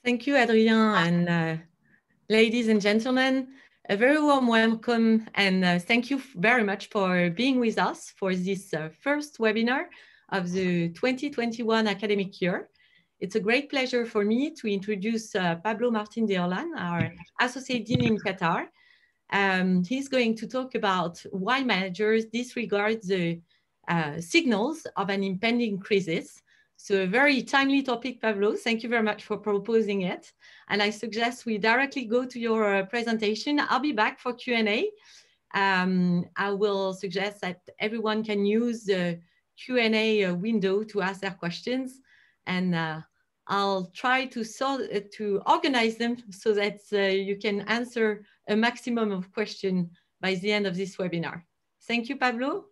Thank you, Adrien, and ladies and gentlemen, a very warm welcome, and thank you very much for being with us for this first webinar of the 2021 academic year. It's a great pleasure for me to introduce Pablo Martin de Holan, our Associate Dean in Qatar. He's going to talk about why managers disregard the signals of an impending crisis. So a very timely topic, Pablo. Thank you very much for proposing it. And I suggest we directly go to your presentation. I'll be back for Q&A. I will suggest that everyone can use the Q&A window to ask their questions. And I'll try to organize them so that you can answer a maximum of questions by the end of this webinar. Thank you, Pablo.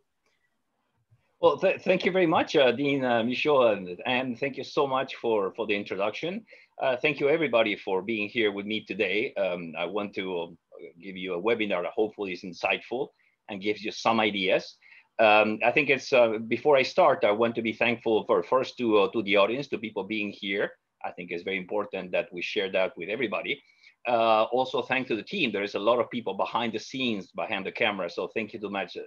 Well, thank you very much, Dean Michaud, and thank you so much for the introduction. Thank you, everybody, for being here with me today. I want to give you a webinar that hopefully is insightful and gives you some ideas. I think it's, before I start, I want to be thankful first to the audience, to people being here. I think it's very important that we share that with everybody. Also, thank to the team. There is a lot of people behind the scenes, behind the camera. So thank you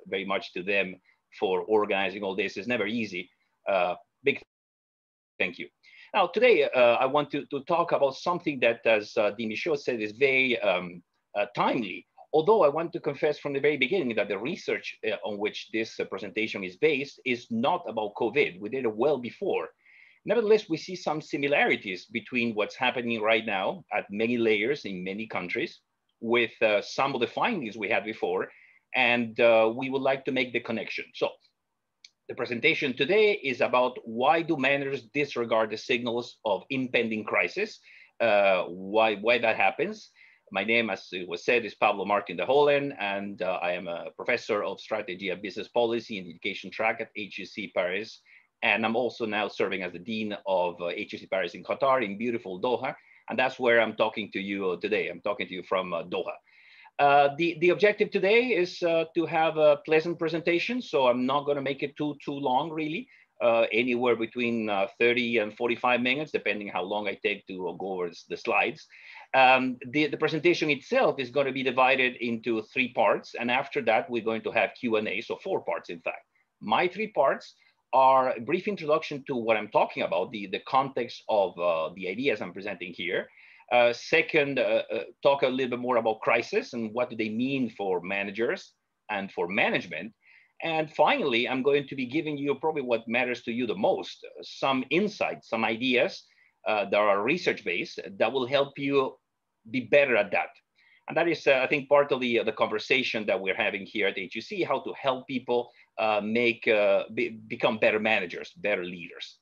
very much to them for organizing all this. It's never easy. Big thank you. Now, today, I want to talk about something that, as Dean Michaud said, is very timely. Although I want to confess from the very beginning that the research on which this presentation is based is not about COVID. We did it well before. Nevertheless, we see some similarities between what's happening right now at many layers in many countries with some of the findings we had before. And we would like to make the connection. So the presentation today is about why do managers disregard the signals of impending crisis, why that happens. My name, as it was said, is Pablo Martin de Holan, and I am a professor of strategy and business policy in the education track at HEC Paris. And I'm also now serving as the Dean of HEC Paris in Qatar, in beautiful Doha. And that's where I'm talking to you today. I'm talking to you from Doha. The objective today is to have a pleasant presentation, so I'm not going to make it too long, really. Anywhere between 30 and 45 minutes, depending how long I take to go over the slides. The presentation itself is going to be divided into 3 parts, and after that, we're going to have Q&A, so 4 parts, in fact. My 3 parts are a brief introduction to what I'm talking about, the context of the ideas I'm presenting here. Second, talk a little bit more about crisis and what do they mean for managers and for management. And finally, I'm going to be giving you probably what matters to you the most, some insights, some ideas that are research-based that will help you be better at that. And that is, I think, part of the conversation that we're having here at HEC, how to help people become better managers, better leaders.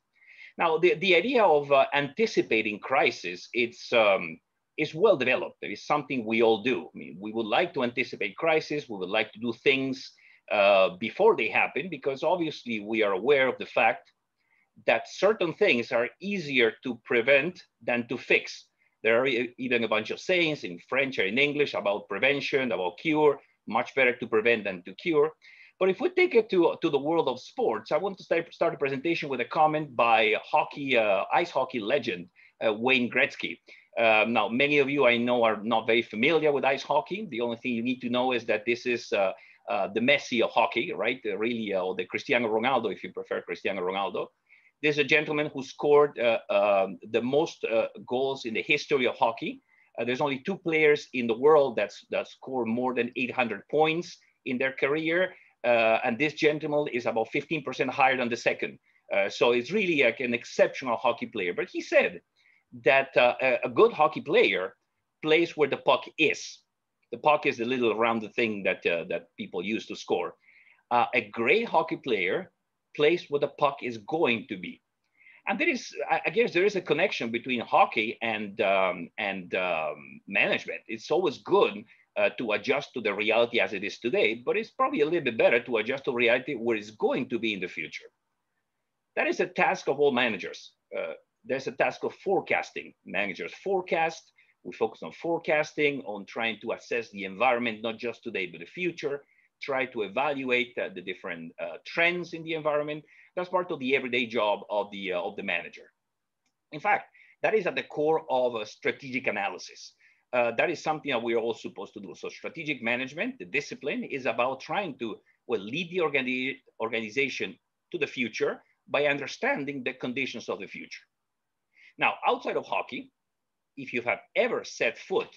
Now, the idea of anticipating crisis, it's well developed. It is something we all do. I mean, we would like to anticipate crisis. We would like to do things before they happen, because obviously we are aware of the fact that certain things are easier to prevent than to fix. There are even a bunch of sayings in French or in English about prevention, about cure, much better to prevent than to cure. But if we take it to the world of sports, I want to start a presentation with a comment by ice hockey legend, Wayne Gretzky. Now, many of you I know are not very familiar with ice hockey. The only thing you need to know is that this is the Messi of hockey, right? Really, or the Cristiano Ronaldo, if you prefer Cristiano Ronaldo. There's a gentleman who scored the most goals in the history of hockey. There's only 2 players in the world that score more than 800 points in their career. And this gentleman is about 15% higher than the second. So it's really like an exceptional hockey player. But he said that a good hockey player plays where the puck is. The puck is the little rounded thing that people use to score. A great hockey player plays where the puck is going to be. And there is, I guess there is a connection between hockey and management. It's always good to adjust to the reality as it is today, but it's probably a little bit better to adjust to reality where it's going to be in the future. That is a task of all managers. There's a task of forecasting. Managers forecast. We focus on forecasting, on trying to assess the environment, not just today, but the future, try to evaluate the different trends in the environment. That's part of the everyday job of the manager. In fact, That is at the core of a strategic analysis. That is something that we're all supposed to do. So strategic management, the discipline, is about trying to, well, lead the organization to the future by understanding the conditions of the future. Now, outside of hockey, if you have ever set foot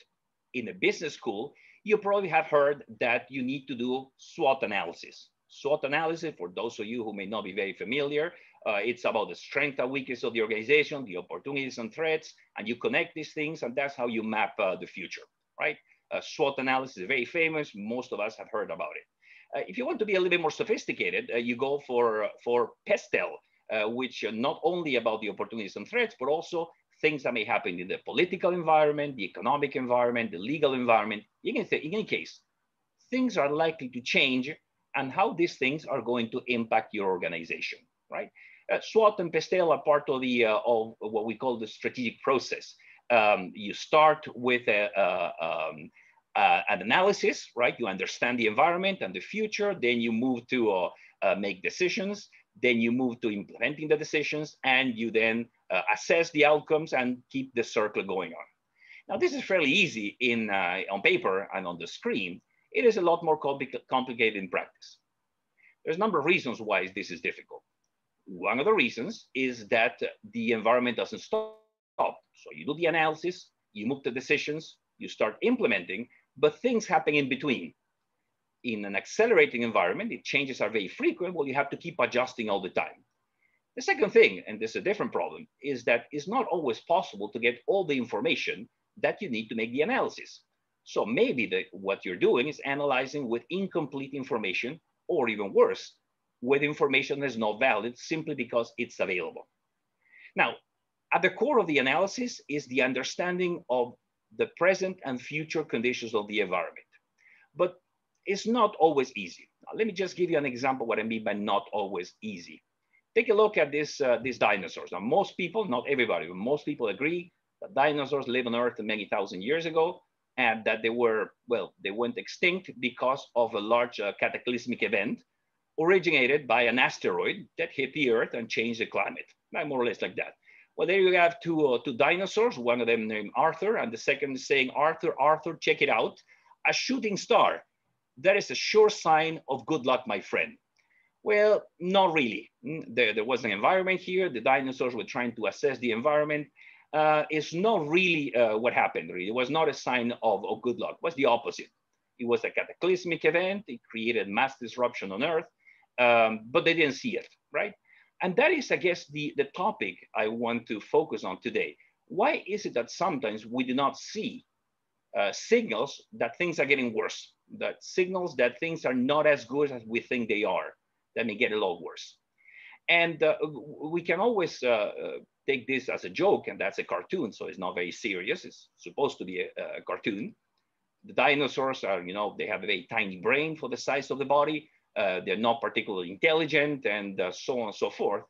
in a business school, you probably have heard that you need to do SWOT analysis. SWOT analysis, for those of you who may not be very familiar, it's about the strength and weakness of the organization, the opportunities and threats, and you connect these things, and that's how you map the future, right? SWOT analysis is very famous. Most of us have heard about it. If you want to be a little bit more sophisticated, you go for PESTEL, which are not only about the opportunities and threats, but also things that may happen in the political environment, the economic environment, the legal environment. In any case, things are likely to change and how these things are going to impact your organization, right? SWOT and PESTEL are part of the of what we call the strategic process. You start with an analysis, right? You understand the environment and the future. Then you move to make decisions. Then you move to implementing the decisions, and you then assess the outcomes and keep the circle going on. Now, this is fairly easy on paper and on the screen. It is a lot more complicated in practice. There's a number of reasons why this is difficult. One of the reasons is that the environment doesn't stop. So you do the analysis, you move to decisions, you start implementing, but things happen in between. In an accelerating environment, if changes are very frequent, well, you have to keep adjusting all the time. The second thing, and this is a different problem, is that it's not always possible to get all the information that you need to make the analysis. So maybe what you're doing is analyzing with incomplete information, or even worse, with information that's not valid simply because it's available. Now, at the core of the analysis is the understanding of the present and future conditions of the environment. But it's not always easy. Now, let me just give you an example of what I mean by not always easy. Take a look at these dinosaurs. Now, most people, not everybody, but most people agree that dinosaurs lived on Earth many thousand years ago, and that they went extinct because of a large cataclysmic event originated by an asteroid that hit the Earth and changed the climate, more or less like that. Well, there you have two dinosaurs, one of them named Arthur, and the second is saying, Arthur, Arthur, check it out, a shooting star. That is a sure sign of good luck, my friend. Well, not really. There was an environment here. The dinosaurs were trying to assess the environment. It's not really what happened, really. It was not a sign of good luck. It was the opposite. It was a cataclysmic event. It created mass disruption on Earth, but they didn't see it, right? And that is, I guess, the topic I want to focus on today. Why is it that sometimes we do not see signals that things are getting worse, that signals that things are not as good as we think they are, that may get a lot worse? And we can always take this as a joke, and that's a cartoon, so it's not very serious. It's supposed to be a cartoon. The dinosaurs are, they have a very tiny brain for the size of the body. They're not particularly intelligent, and so on and so forth.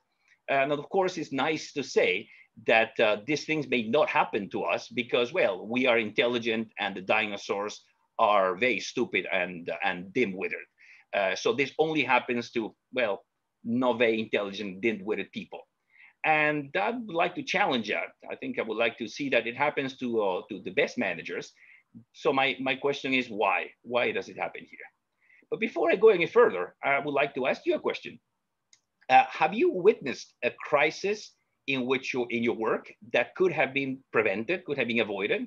And of course, it's nice to say that these things may not happen to us because, well, we are intelligent and the dinosaurs are very stupid and dim-witted. So this only happens to, well, not very intelligent, dim-witted people. And I would like to challenge that. I think I would like to see that it happens to the best managers. So my question is why? Why does it happen here? But before I go any further, I would like to ask you a question. Have you witnessed a crisis in your work that could have been prevented, could have been avoided?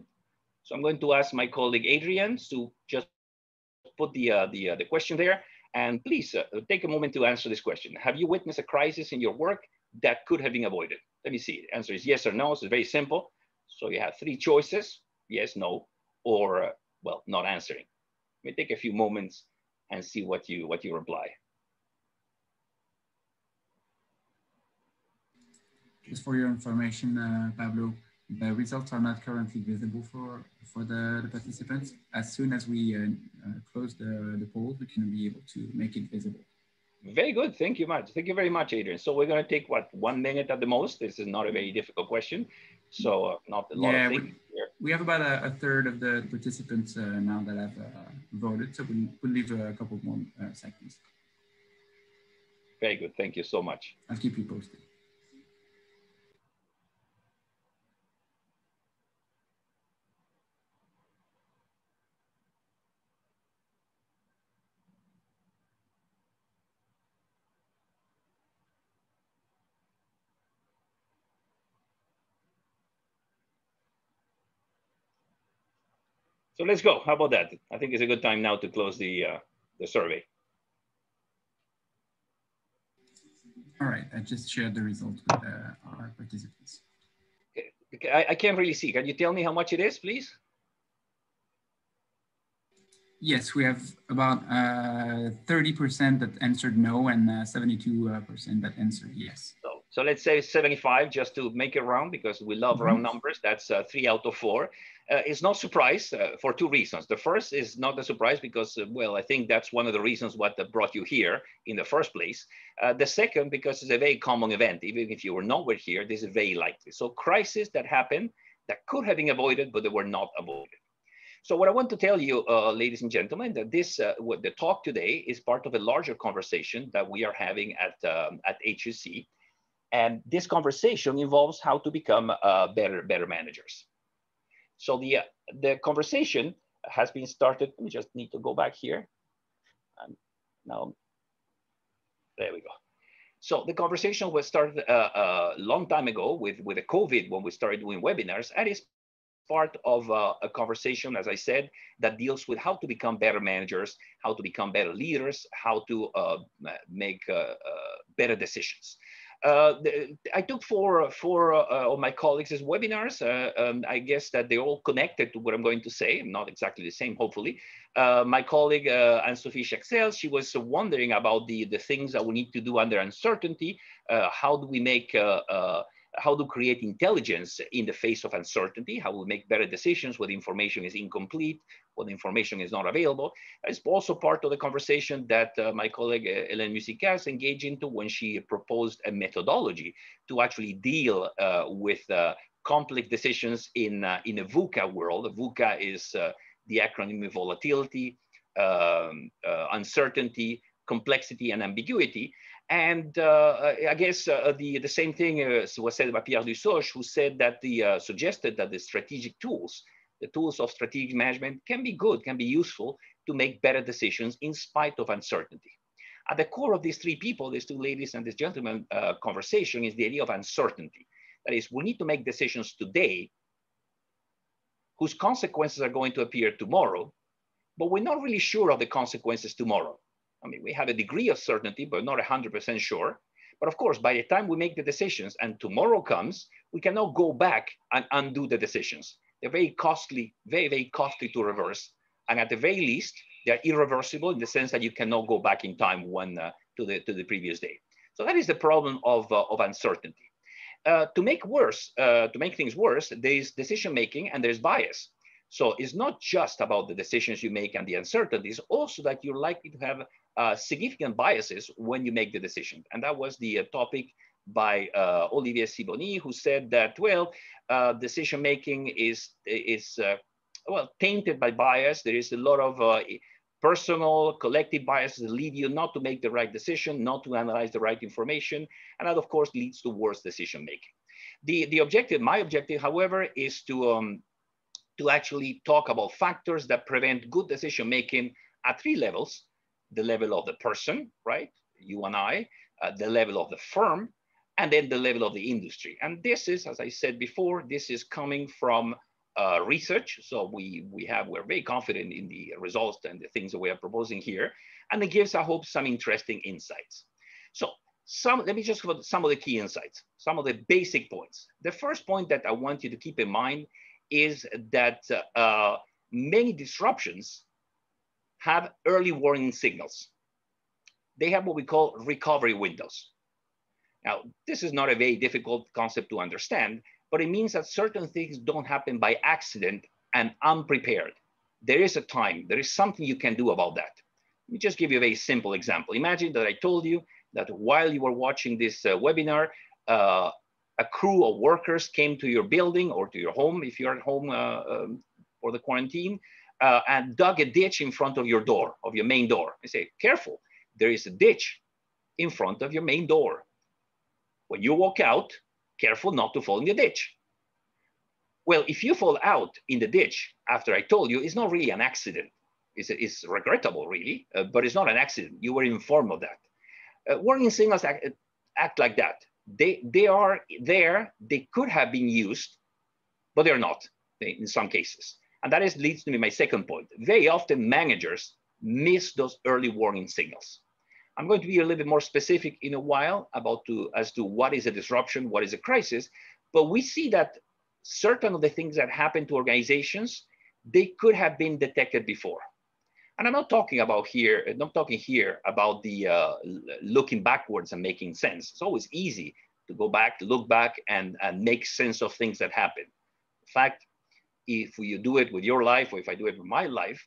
So I'm going to ask my colleague Adrian to just put the question there. And please take a moment to answer this question. Have you witnessed a crisis in your work that could have been avoided? Let me see. The answer is yes or no. So it's very simple. So you have three choices: yes, no, or well, not answering. Let me take a few moments and see what you reply. Just for your information, Pablo, the results are not currently visible for the participants. As soon as we close the poll, we can be able to make it visible. Very good. Thank you much. Thank you very much, Adrian. So we're going to take, what, 1 minute at the most? This is not a very difficult question. So not a lot of things here. We have about a third of the participants now that have voted. So we'll leave a couple more seconds. Very good. Thank you so much. I'll keep you posted. So let's go. How about that? I think it's a good time now to close the survey. All right, I just shared the results with our participants. I can't really see. Can you tell me how much it is, please? Yes, we have about 30% that answered no and 72% that answered yes. So let's say 75 just to make it round, because we love round numbers. That's 3 out of 4. It's not surprise for 2 reasons. The first is not a surprise because, well, I think that's one of the reasons what brought you here in the first place. The second, because it's a very common event. Even if you were nowhere here, this is very likely. So crises that happen that could have been avoided, but they were not avoided. So what I want to tell you, ladies and gentlemen, that this the talk today is part of a larger conversation that we are having at HEC. And this conversation involves how to become better managers. So the conversation has been started. We just need to go back here. Now, there we go. So the conversation was started a long time ago with the COVID when we started doing webinars, and it's part of a conversation, as I said, that deals with how to become better managers, how to become better leaders, how to make better decisions. I took four of my colleagues' webinars. I guess that they're all connected to what I'm going to say, not exactly the same, hopefully. My colleague, Anne-Sophie Chaxel, she was wondering about the things that we need to do under uncertainty. How do we make how to create intelligence in the face of uncertainty, how we make better decisions when information is incomplete, when information is not available. It's also part of the conversation that my colleague Hélène Musicas engaged into when she proposed a methodology to actually deal with complex decisions in a VUCA world. VUCA is the acronym of volatility, uncertainty, complexity, and ambiguity. And I guess the same thing was said by Pierre Dussoche, who said that suggested that the strategic tools, the tools of strategic management can be good, can be useful to make better decisions in spite of uncertainty. At the core of these 3 people, these 2 ladies and this gentleman conversation is the idea of uncertainty. That is, we need to make decisions today whose consequences are going to appear tomorrow, but we're not really sure of the consequences tomorrow. I mean, we have a degree of certainty, but not 100% sure. But of course, by the time we make the decisions and tomorrow comes, we cannot go back and undo the decisions. They're very costly, very, very costly to reverse. And at the very least, they're irreversible in the sense that you cannot go back in time to the previous day. So that is the problem of uncertainty. To make things worse, there's decision-making and there's bias. So it's not just about the decisions you make and the uncertainties, also that you're likely to have significant biases when you make the decision. And that was the topic by Olivier Sibony, who said that, well, decision-making is well, tainted by bias. There is a lot of personal, collective biases that lead you not to make the right decision, not to analyze the right information. And that, of course, leads to worse decision-making. My objective, however, is to actually talk about factors that prevent good decision-making at 3 levels: the level of the person, right? You and I, the level of the firm, and then the level of the industry. And this is, as I said before, this is coming from research. So we're very confident in the results and the things that we are proposing here. And it gives, I hope, some interesting insights. So let me just put some of the key insights, some of the basic points. The first point that I want you to keep in mind is that many disruptions have early warning signals. They have what we call recovery windows. Now, this is not a very difficult concept to understand, but it means that certain things don't happen by accident and unprepared. There is a time, there is something you can do about that. Let me just give you a very simple example. Imagine that I told you that while you were watching this webinar, a crew of workers came to your building or to your home, if you're at home for the quarantine, and dug a ditch in front of your door, of your main door. I say, careful, there is a ditch in front of your main door. When you walk out, careful not to fall in the ditch. Well, if you fall out in the ditch after I told you, it's not really an accident. It's regrettable, really, but it's not an accident. You were informed of that. Warning signals act like that. They are there. They could have been used, but they're not in some cases. And that leads to me my second point. Very often managers miss those early warning signals. I'm going to be a little bit more specific in a while as to what is a disruption, what is a crisis, but we see that certain of the things that happen to organizations, they could have been detected before. And I'm not talking here about the looking backwards and making sense. It's always easy to go back, look back and make sense of things that happen. In fact, if you do it with your life, or if I do it with my life,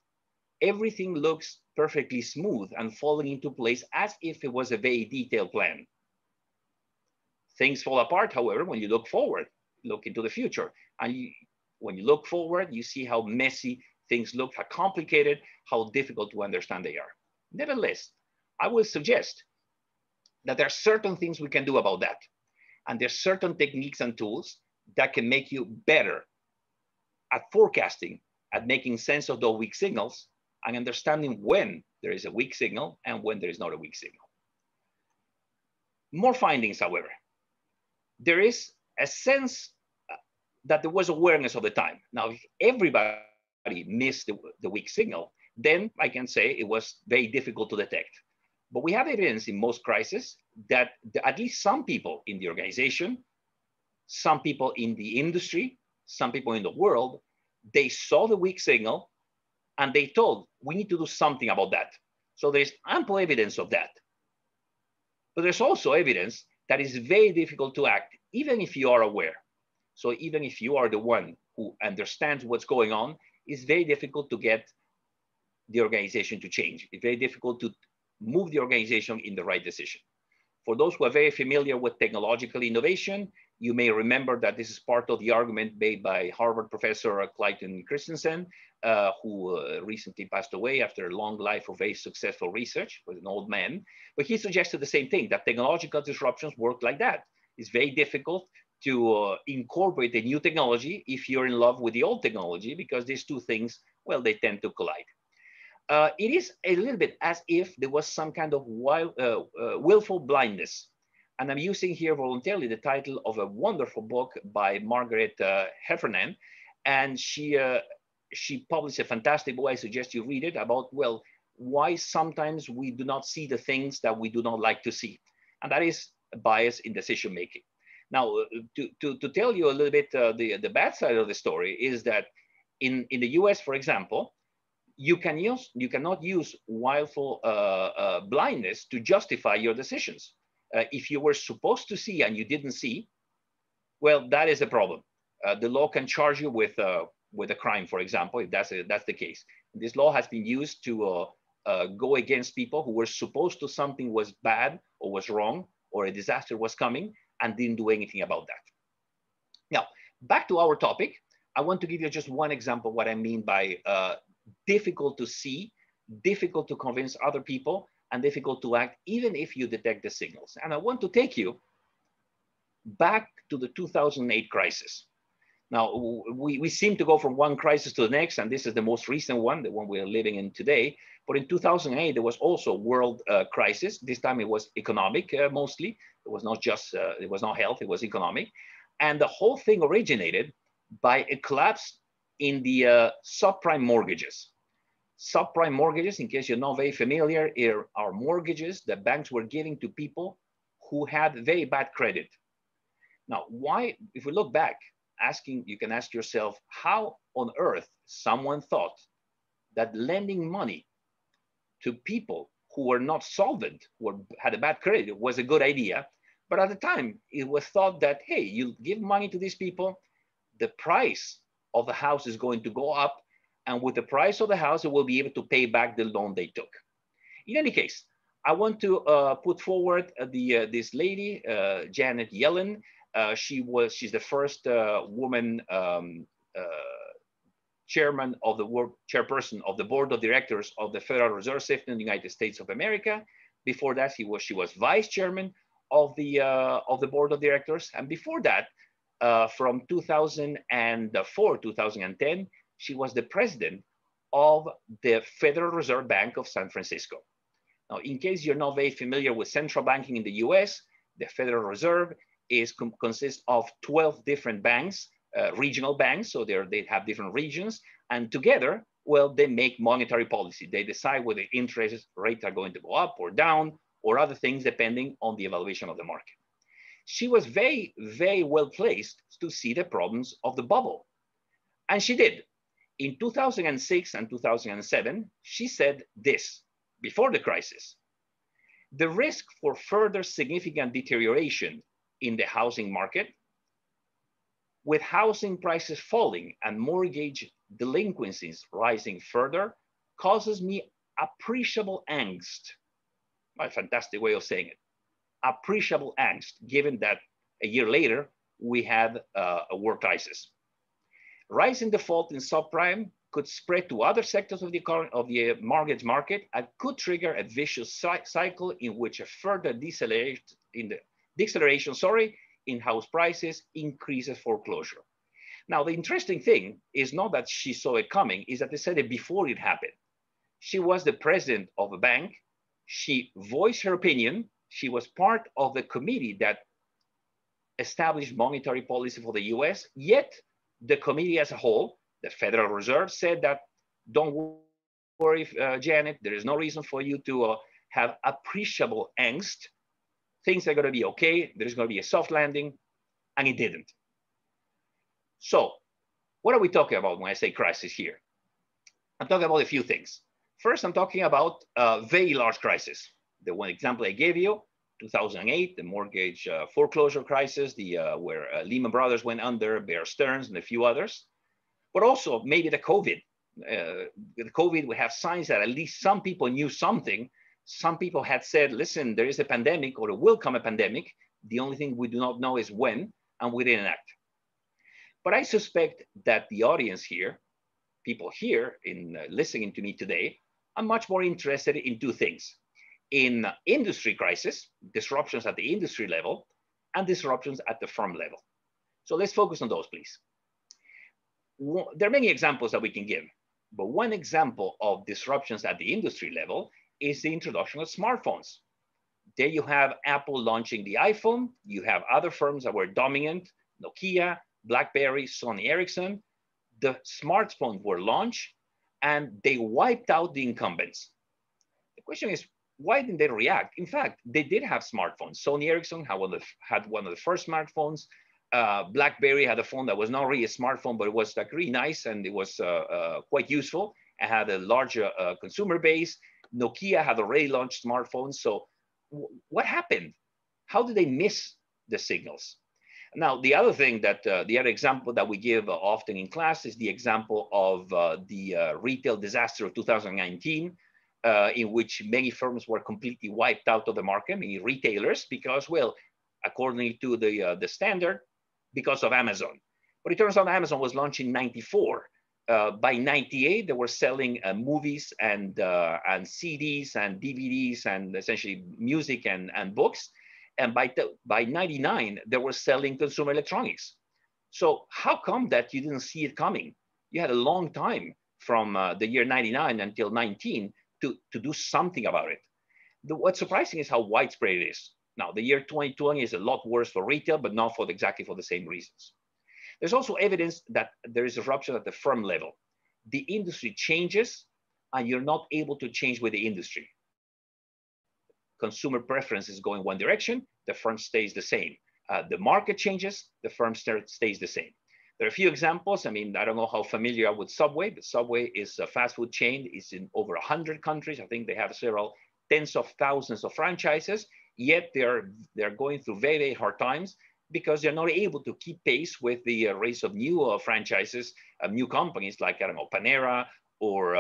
everything looks perfectly smooth and falling into place as if it was a very detailed plan. Things fall apart, however, when you look forward, look into the future. And when you look forward, you see how messy things look, how complicated, how difficult to understand they are. Nevertheless, I will suggest that there are certain things we can do about that. And there's certain techniques and tools that can make you better at forecasting, at making sense of those weak signals, and understanding when there is a weak signal and when there is not a weak signal. More findings, however. There is a sense that there was awareness of the time. Now, if everybody missed the weak signal, then I can say it was very difficult to detect. But we have evidence in most crises that at least some people in the organization, some people in the industry, some people in the world, they saw the weak signal and they told, we need to do something about that. So there's ample evidence of that. But there's also evidence that is very difficult to act, even if you are aware. So even if you are the one who understands what's going on, it's very difficult to get the organization to change. It's very difficult to move the organization in the right decision. For those who are very familiar with technological innovation, you may remember that this is part of the argument made by Harvard professor Clayton Christensen, who recently passed away after a long life of very successful research, was an old man. But he suggested the same thing, that technological disruptions work like that. It's very difficult to incorporate a new technology if you're in love with the old technology, because these two things, well, they tend to collide. It is a little bit as if there was some kind of willful blindness. And I'm using here voluntarily the title of a wonderful book by Margaret Heffernan. And she published a fantastic book. I suggest you read it about, well, why sometimes we do not see the things that we do not like to see. And that is bias in decision making. Now, to tell you a little bit the bad side of the story is that in the US, for example, you cannot use willful blindness to justify your decisions. If you were supposed to see and you didn't see, well, that is a problem. The law can charge you with a crime, for example, if that's the case. This law has been used to go against people who were supposed to something was bad or was wrong or a disaster was coming and didn't do anything about that. Now, back to our topic, I want to give you just one example of what I mean by difficult to see, difficult to convince other people, and difficult to act even if you detect the signals. And I want to take you back to the 2008 crisis. Now, we seem to go from one crisis to the next, and this is the most recent one, the one we're living in today. But in 2008, there was also a world crisis. This time it was economic mostly. It was not just, it was not health, it was economic. And the whole thing originated by a collapse in the subprime mortgages. Subprime mortgages, in case you're not very familiar, are mortgages that banks were giving to people who had very bad credit. Now, why, if we look back, you can ask yourself, how on earth someone thought that lending money to people who were not solvent, who had a bad credit, was a good idea. But at the time, it was thought that, hey, you give money to these people, the price of the house is going to go up, and with the price of the house, it will be able to pay back the loan they took. In any case, I want to put forward this lady, Janet Yellen. She's the first woman chairperson of the board of directors of the Federal Reserve System in the United States of America. Before that, she was vice chairman of the board of directors, and before that, from 2004 2010, she was the president of the Federal Reserve Bank of San Francisco. Now, in case you're not very familiar with central banking in the US, the Federal Reserve consists of 12 different banks regional banks, so they have different regions, and together, well, they make monetary policy. They decide whether interest rates are going to go up or down, or other things depending on the evaluation of the market. She was very, very well placed to see the problems of the bubble. And she did. In 2006 and 2007, she said this, before the crisis: the risk for further significant deterioration in the housing market, with housing prices falling and mortgage delinquencies rising further, causes me appreciable angst. A fantastic way of saying it. Appreciable angst, given that a year later, we had a world crisis. Rising default in subprime could spread to other sectors of the mortgage market and could trigger a vicious cycle in which a further deceleration in house prices increases foreclosure. Now, the interesting thing is not that she saw it coming, is that they said it before it happened. She was the president of a bank. She voiced her opinion. She was part of the committee that established monetary policy for the US, yet the committee as a whole, the Federal Reserve, said that, don't worry, Janet, there is no reason for you to have appreciable angst. Things are going to be okay. There's going to be a soft landing, and it didn't. So what are we talking about when I say crisis here? I'm talking about a few things. First, I'm talking about a very large crisis. The one example I gave you, 2008, the mortgage foreclosure crisis, where Lehman Brothers went under, Bear Stearns, and a few others. But also maybe the COVID. With COVID, we have signs that at least some people knew something. Some people had said, listen, there is a pandemic, or there will come a pandemic. The only thing we do not know is when, and we didn't act. But I suspect that the audience here, people here in listening to me today, are much more interested in two things: in industry crisis, disruptions at the industry level, and disruptions at the firm level. So let's focus on those, please. There are many examples that we can give, but one example of disruptions at the industry level is the introduction of smartphones. There you have Apple launching the iPhone. You have other firms that were dominant: Nokia, BlackBerry, Sony Ericsson. The smartphones were launched and they wiped out the incumbents. The question is, why didn't they react? In fact, they did have smartphones. Sony Ericsson had one of the first smartphones. BlackBerry had a phone that was not really a smartphone, but it was like really nice, and it was quite useful. It had a larger consumer base. Nokia had already launched smartphones. So what happened? How did they miss the signals? Now, the other thing that, the other example that we give often in class is the example of the retail disaster of 2019, in which many firms were completely wiped out of the market, many retailers, because, well, according to the standard, because of Amazon. But it turns out Amazon was launched in '94. By '98, they were selling movies and CDs and DVDs and essentially music and books. And by '99, they were selling consumer electronics. So how come that you didn't see it coming? You had a long time from the year '99 until '19 to do something about it. What's surprising is how widespread it is. Now, the year 2020 is a lot worse for retail, but not for exactly for the same reasons. There's also evidence that there is disruption at the firm level. The industry changes, and you're not able to change with the industry. Consumer preference is going one direction, the firm stays the same. The market changes, the firm stays the same. There are a few examples. I mean, I don't know how familiar you are with Subway, but Subway is a fast food chain. It's in over 100 countries. I think they have several tens of thousands of franchises, yet they're going through very, very hard times because they're not able to keep pace with the rise of new franchises, new companies like, I don't know, Panera or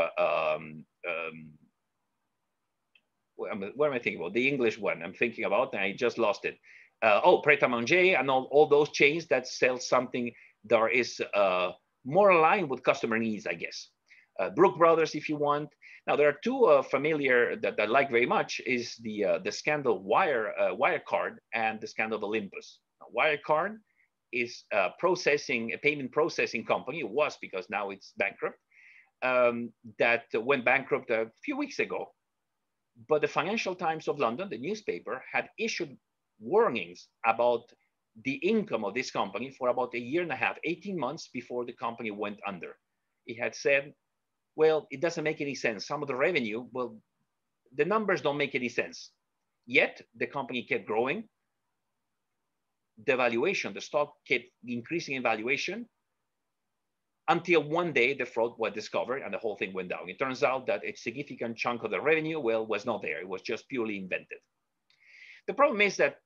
what am I thinking about? The English one I'm thinking about, and I just lost it. Pret a Manger and all those chains that sell something that is more aligned with customer needs, I guess. Brook Brothers, if you want. Now, there are two familiar that I like very much is the scandal Wirecard and the scandal Olympus. Now, Wirecard is a payment processing company. It was, because now it's bankrupt, that went bankrupt a few weeks ago. But the Financial Times of London, the newspaper, had issued warnings about the income of this company for about a year and a half, 18 months before the company went under. It had said, well, it doesn't make any sense. Some of the revenue, well, the numbers don't make any sense. Yet the company kept growing. The valuation, the stock kept increasing in valuation until one day the fraud was discovered and the whole thing went down. It turns out that a significant chunk of the revenue, well, was not there. It was just purely invented. The problem is that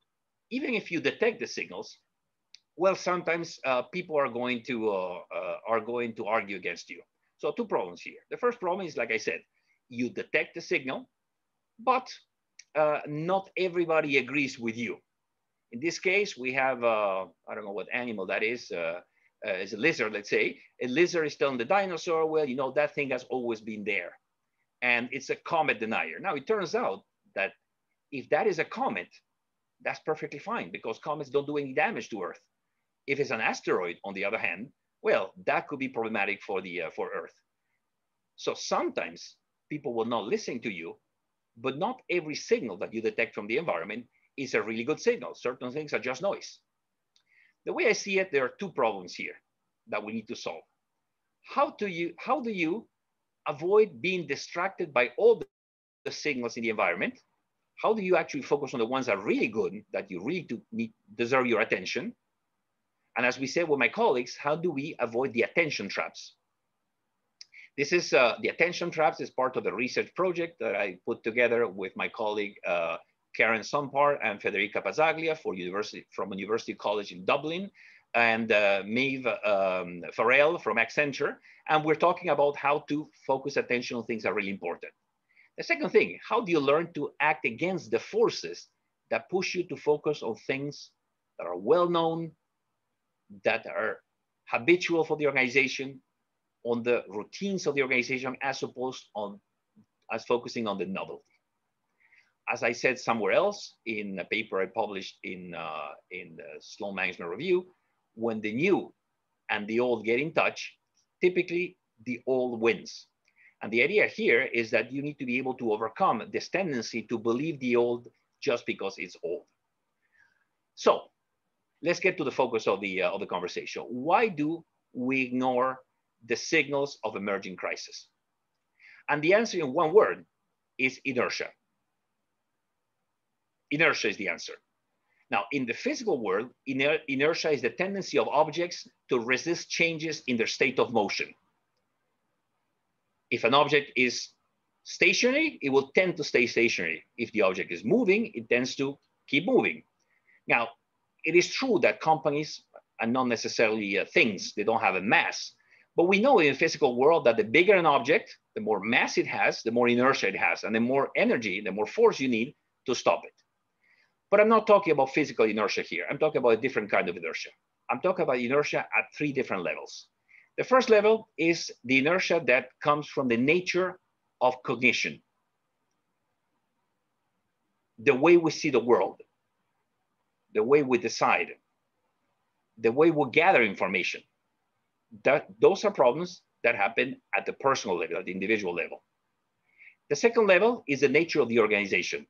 even if you detect the signals, well, sometimes people are going to argue against you. So two problems here. The first problem is, like I said, you detect the signal, but not everybody agrees with you. In this case, we have, I don't know what animal that is a lizard, let's say. A lizard is telling the dinosaur, well, you know, that thing has always been there. And it's a comet denier. Now, it turns out that if that is a comet, that's perfectly fine because comets don't do any damage to Earth. If it's an asteroid, on the other hand, well, that could be problematic for Earth. So sometimes people will not listen to you, but not every signal that you detect from the environment is a really good signal. Certain things are just noise. The way I see it, there are two problems here that we need to solve. How do you avoid being distracted by all the signals in the environment? How do you actually focus on the ones that are really good, that you really deserve your attention? And as we said with my colleagues, how do we avoid the attention traps? This is the attention traps is part of the research project that I put together with my colleague, Karen Sompar and Federica Pazzaglia from University College in Dublin, and Maeve Farrell from Accenture. And we're talking about how to focus attention on things that are really important. The second thing, how do you learn to act against the forces that push you to focus on things that are well-known, that are habitual for the organization, on the routines of the organization, as opposed as focusing on the novelty? As I said somewhere else in a paper I published in the Sloan Management Review, when the new and the old get in touch, typically the old wins. And the idea here is that you need to be able to overcome this tendency to believe the old just because it's old. So let's get to the focus of the conversation. Why do we ignore the signals of emerging crisis? And the answer in one word is inertia. Inertia is the answer. Now, in the physical world, inertia is the tendency of objects to resist changes in their state of motion. If an object is stationary, it will tend to stay stationary. If the object is moving, it tends to keep moving. Now, it is true that companies are not necessarily things. They don't have a mass. But we know in the physical world that the bigger an object, the more mass it has, the more inertia it has, and the more energy, the more force you need to stop it. But I'm not talking about physical inertia here. I'm talking about a different kind of inertia. I'm talking about inertia at three different levels. The first level is the inertia that comes from the nature of cognition. The way we see the world, the way we decide, the way we gather information. Those are problems that happen at the personal level, at the individual level. The second level is the nature of the organization.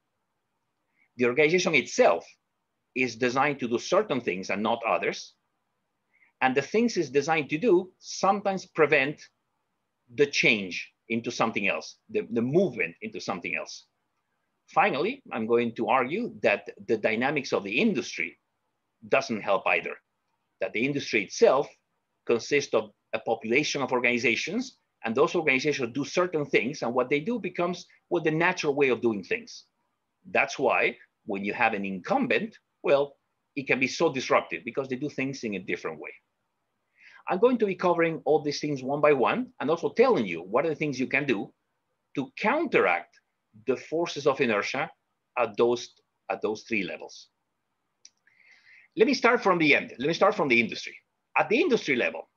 The organization itself is designed to do certain things and not others. And the things it's designed to do sometimes prevent the change into something else, the movement into something else. Finally, I'm going to argue that the dynamics of the industry doesn't help either, that the industry itself consists of a population of organizations, and those organizations do certain things, and what they do becomes the natural way of doing things. That's why when you have an incumbent, well, it can be so disruptive because they do things in a different way. I'm going to be covering all these things one by one and also telling you what are the things you can do to counteract the forces of inertia at those three levels. Let me start from the end. Let me start from the industry. At the industry level,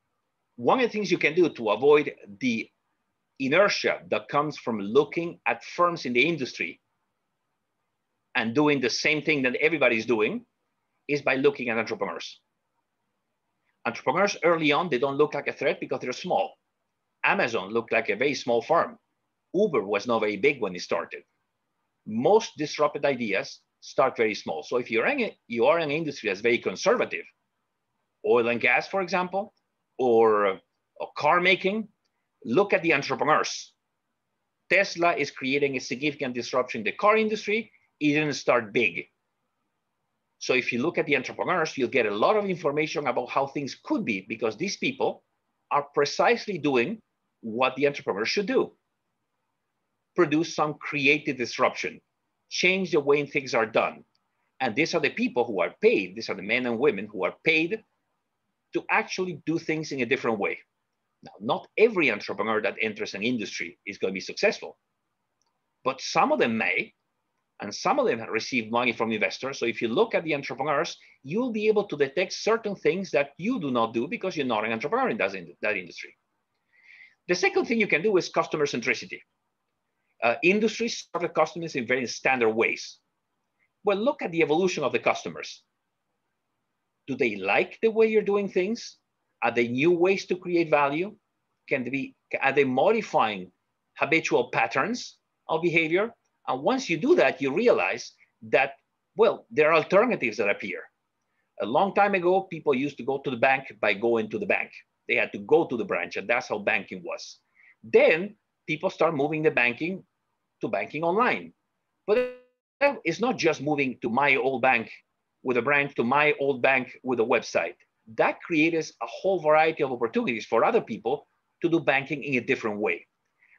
one of the things you can do to avoid the inertia that comes from looking at firms in the industry and doing the same thing that everybody's doing is by looking at entrepreneurs. Entrepreneurs early on, they don't look like a threat because they're small. Amazon looked like a very small firm. Uber was not very big when it started. Most disruptive ideas start very small. So if you are in an industry that's very conservative, oil and gas, for example, or car making, look at the entrepreneurs. Tesla is creating a significant disruption in the car industry. It didn't start big. So if you look at the entrepreneurs, you'll get a lot of information about how things could be, because these people are precisely doing what the entrepreneur should do. Produce some creative disruption, change the way things are done. And these are the people who are paid, these are the men and women who are paid to actually do things in a different way. Now, not every entrepreneur that enters an industry is going to be successful, but some of them may, and some of them have received money from investors. So if you look at the entrepreneurs, you'll be able to detect certain things that you do not do because you're not an entrepreneur in that industry. The second thing you can do is customer centricity. Industries serve the customers in very standard ways. Well, look at the evolution of the customers. Do they like the way you're doing things? Are they new ways to create value? Are they modifying habitual patterns of behavior? And once you do that, you realize that, well, there are alternatives that appear. A long time ago, people used to go to the bank by going to the bank. They had to go to the branch, and that's how banking was. Then people start moving the banking to banking online. But it's not just moving to my old bank with a branch to my old bank with a website. That creates a whole variety of opportunities for other people to do banking in a different way.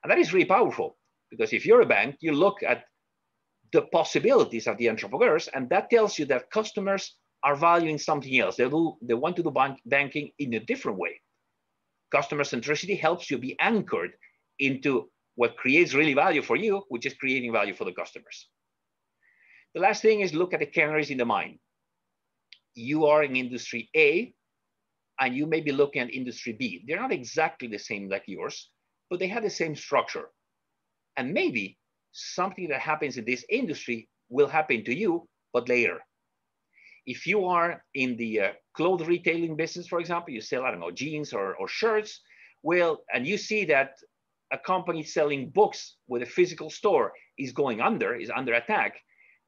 And that is really powerful, because if you're a bank, you look at the possibilities of the entrepreneurs, and that tells you that customers are valuing something else. They want to do banking in a different way. Customer centricity helps you be anchored into what creates really value for you, which is creating value for the customers. The last thing is look at the canaries in the mine. You are in industry A, and you may be looking at industry B. They're not exactly the same like yours, but they have the same structure. And maybe something that happens in this industry will happen to you, but later. If you are in the clothes retailing business, for example, you sell, I don't know, jeans or shirts, well, and you see that a company selling books with a physical store is under attack,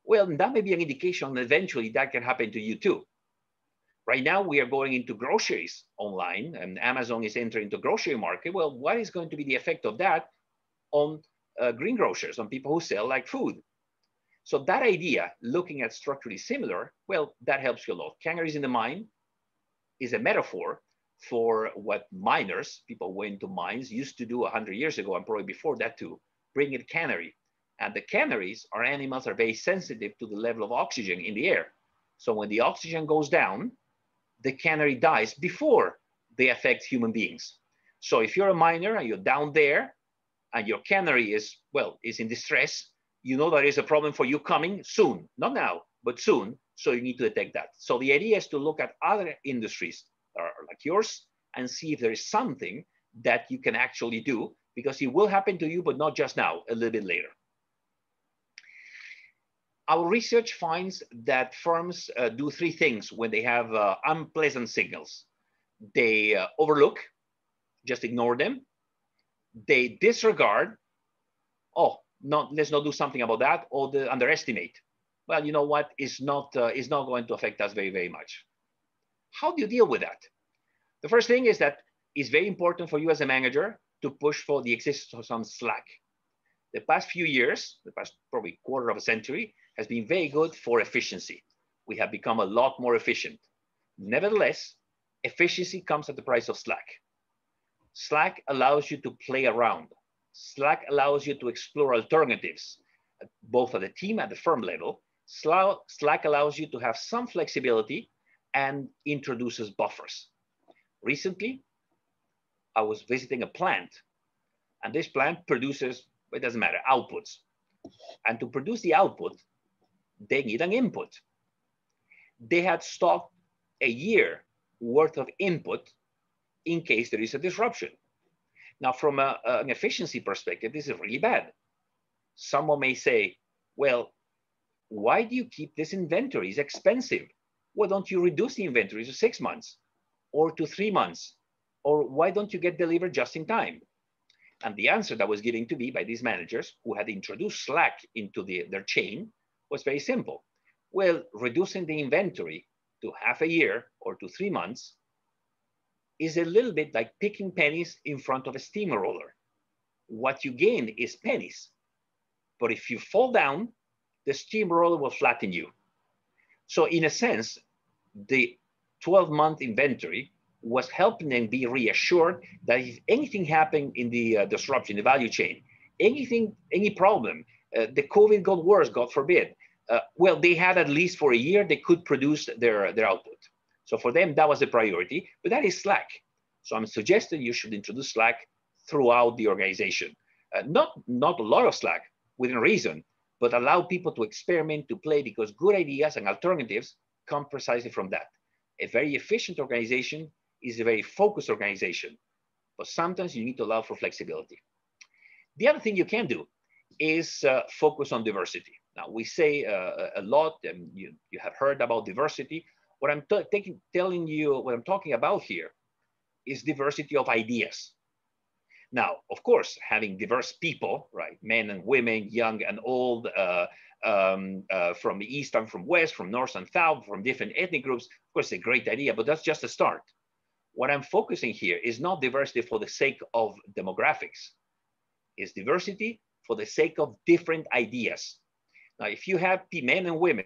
well, that may be an indication that eventually that can happen to you too. Right now, we are going into groceries online, and Amazon is entering the grocery market. Well, what is going to be the effect of that on greengrocers, on people who sell like food? So that idea, looking at structurally similar, well, that helps you a lot. Canaries in the mine is a metaphor for what miners, people who went to mines, used to do 100 years ago, and probably before that too, bring a canary. And the canaries are animals that are very sensitive to the level of oxygen in the air. So when the oxygen goes down, the canary dies before they affect human beings. So if you're a miner and you're down there and your canary is in distress, you know there is a problem for you coming soon, not now, but soon. So you need to detect that. So the idea is to look at other industries that are like yours and see if there is something that you can actually do, because it will happen to you, but not just now, a little bit later. Our research finds that firms do three things when they have unpleasant signals. They overlook, just ignore them. They disregard, let's not do something about that, or they underestimate. Well, you know what, it's not going to affect us very, very much. How do you deal with that? The first thing is that it's very important for you as a manager to push for the existence of some slack. The past few years, the past probably quarter of a century, has been very good for efficiency. We have become a lot more efficient. Nevertheless, efficiency comes at the price of slack. Slack allows you to play around. Slack allows you to explore alternatives, both at the team and the firm level. Slack allows you to have some flexibility and introduces buffers. Recently, I was visiting a plant, and this plant produces, it doesn't matter, outputs. And to produce the output, they need an input. They had stocked a year worth of input in case there is a disruption. Now, from an efficiency perspective, this is really bad. Someone may say, well, why do you keep this inventory? It's expensive. Why don't you reduce the inventory to 6 months or to 3 months? Or why don't you get delivered just in time? And the answer that was given to me by these managers who had introduced Slack into their chain was very simple. Well, reducing the inventory to half a year or to 3 months is a little bit like picking pennies in front of a steamroller. What you gain is pennies. But if you fall down, the steamroller will flatten you. So in a sense, the 12-month inventory was helping them be reassured that if anything happened in the disruption, the value chain, any problem, the COVID got worse, God forbid, well, they had at least for a year, they could produce their output. So for them, that was a priority, but that is Slack. So I'm suggesting you should introduce Slack throughout the organization. Not a lot of Slack, within reason, but allow people to experiment, to play, because good ideas and alternatives come precisely from that. A very efficient organization is a very focused organization, but sometimes you need to allow for flexibility. The other thing you can do is focus on diversity. Now, we say a lot, and you have heard about diversity. What I'm telling you, what I'm talking about here is diversity of ideas. Now, of course, having diverse people, right, men and women, young and old, from the east and from west, from north and south, from different ethnic groups, of course, it's a great idea, but that's just a start. What I'm focusing here is not diversity for the sake of demographics. It's diversity for the sake of different ideas. Now, if you have men and women,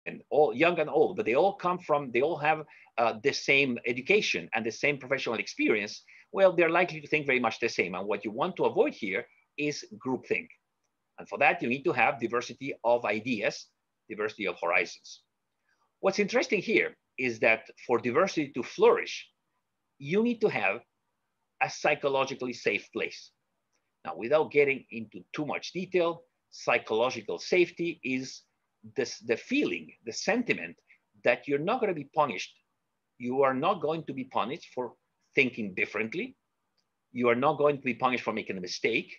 and all young and old, but they all have the same education and the same professional experience, well, they're likely to think very much the same. And what you want to avoid here is groupthink. And for that, you need to have diversity of ideas, diversity of horizons. What's interesting here is that for diversity to flourish, you need to have a psychologically safe place. Now, without getting into too much detail, psychological safety is the feeling, the sentiment that you're not going to be punished. You are not going to be punished for thinking differently. You are not going to be punished for making a mistake.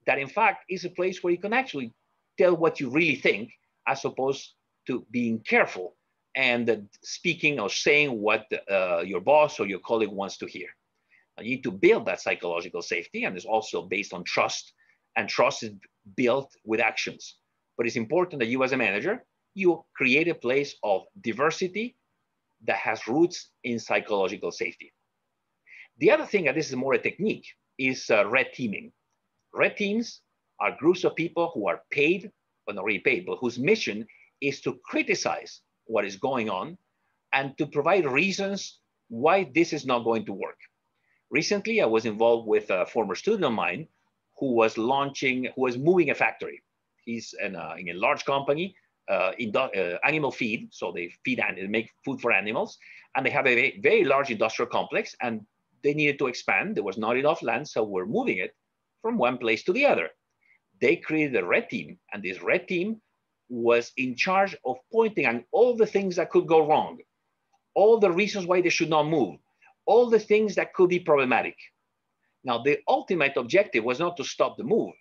That, in fact, is a place where you can actually tell what you really think, as opposed to being careful and speaking or saying what your boss or your colleague wants to hear. You need to build that psychological safety, and it's also based on trust, and trust is built with actions. But it's important that you as a manager, you create a place of diversity that has roots in psychological safety. The other thing, and this is more a technique, is red teaming. Red teams are groups of people who are paid, well, not really paid, but whose mission is to criticize what is going on and to provide reasons why this is not going to work. Recently, I was involved with a former student of mine who was moving a factory. He's in a large company, animal feed, so they make food for animals, and they have a very large industrial complex, and they needed to expand. There was not enough land, so we're moving it from one place to the other. They created a red team, and this red team was in charge of pointing out all the things that could go wrong, all the reasons why they should not move, all the things that could be problematic. Now, the ultimate objective was not to stop the move.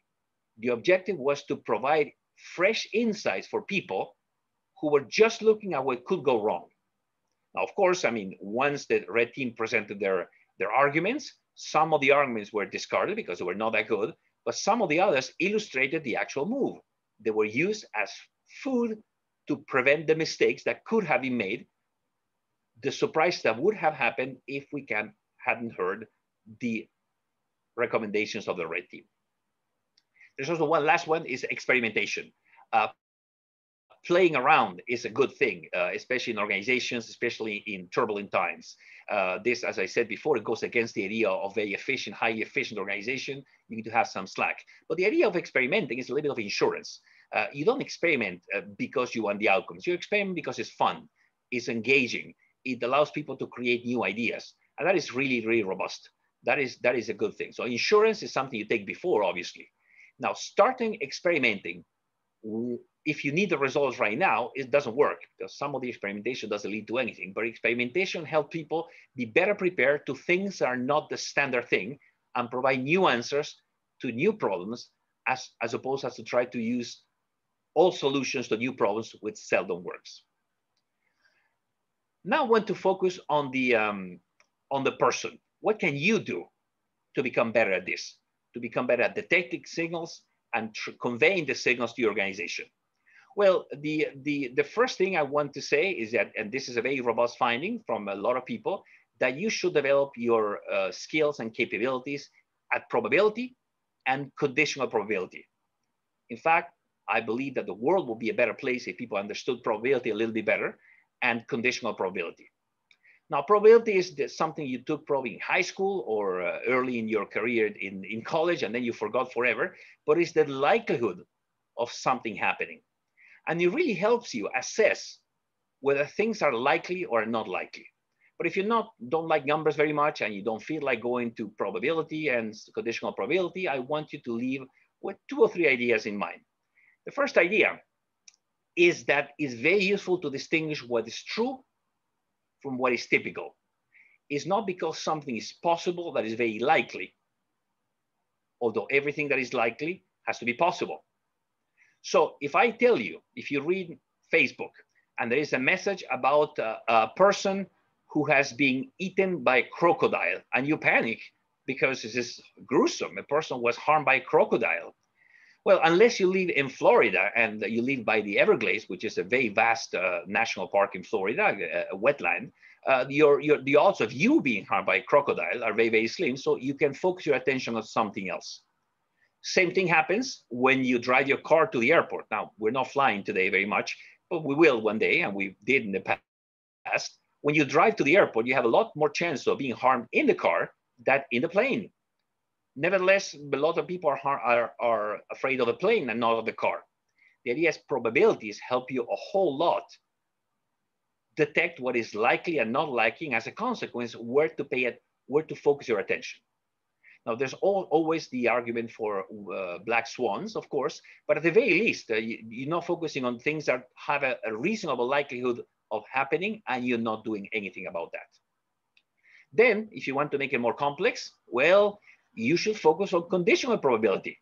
The objective was to provide fresh insights for people who were just looking at what could go wrong. Now, of course, I mean, once the red team presented their arguments, some of the arguments were discarded because they were not that good, but some of the others illustrated the actual move. They were used as food to prevent the mistakes that could have been made, the surprise that would have happened if we hadn't heard the recommendations of the red team. There's also one last one, is experimentation. Playing around is a good thing, especially in organizations, especially in turbulent times. This, as I said before, it goes against the idea of a efficient, highly efficient organization. You need to have some slack. But the idea of experimenting is a little bit of insurance. You don't experiment because you want the outcomes. You experiment because it's fun, it's engaging. It allows people to create new ideas. And that is really, really robust. That is a good thing. So insurance is something you take before, obviously. Now, starting experimenting, if you need the results right now, it doesn't work, because some of the experimentation doesn't lead to anything. But experimentation helps people be better prepared to things that are not the standard thing, and provide new answers to new problems, as opposed to try to use all solutions to new problems, which seldom works. Now I want to focus on the person. What can you do to become better at this? To become better at detecting signals and conveying the signals to your organization? Well, the first thing I want to say is that, and this is a very robust finding from a lot of people, that you should develop your skills and capabilities at probability and conditional probability. In fact, I believe that the world will be a better place if people understood probability a little bit better and conditional probability. Now, probability is something you took probably in high school or early in your career in college, and then you forgot forever, but it's the likelihood of something happening. And it really helps you assess whether things are likely or not likely. But if you don't like numbers very much and you don't feel like going to probability and conditional probability, I want you to leave with 2 or 3 ideas in mind. The first idea is that it's very useful to distinguish what is true from what is typical. It's not because something is possible that is very likely, although everything that is likely has to be possible. So if I tell you, if you read Facebook and there is a message about a person who has been eaten by a crocodile and you panic because this is gruesome, a person was harmed by a crocodile. Well, unless you live in Florida and you live by the Everglades, which is a very vast national park in Florida, a wetland, the odds of you being harmed by a crocodile are very, very slim. So you can focus your attention on something else. Same thing happens when you drive your car to the airport. Now, we're not flying today very much, but we will one day, and we did in the past. When you drive to the airport, you have a lot more chance of being harmed in the car than in the plane. Nevertheless, a lot of people are afraid of the plane and not of the car. The idea is probabilities help you a whole lot detect what is likely and not likely, and as a consequence, where to focus your attention. Now, there's always the argument for black swans, of course, but at the very least, you're not focusing on things that have a reasonable likelihood of happening, and you're not doing anything about that. Then, if you want to make it more complex, well, you should focus on conditional probability.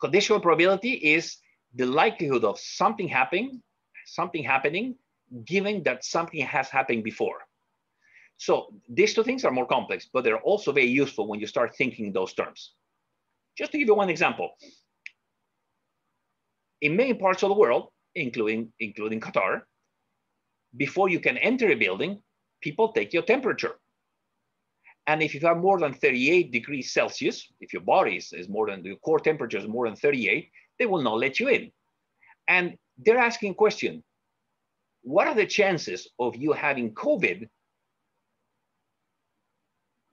Conditional probability is the likelihood of something happening, given that something has happened before. So these 2 things are more complex, but they're also very useful when you start thinking in those terms. Just to give you one example, in many parts of the world, including Qatar, before you can enter a building, people take your temperature. And if you have more than 38 degrees Celsius, if your body is more than, the core temperature is more than 38, they will not let you in. And they're asking a question, what are the chances of you having COVID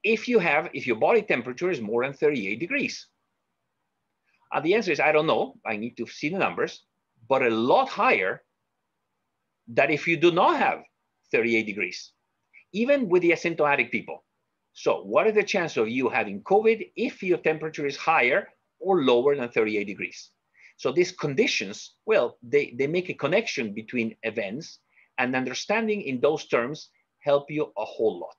if your body temperature is more than 38 degrees? And the answer is, I don't know, I need to see the numbers, but a lot higher than if you do not have 38 degrees, even with the asymptomatic people. So what are the chances of you having COVID if your temperature is higher or lower than 38 degrees? So these conditions, well, they make a connection between events, and understanding in those terms help you a whole lot.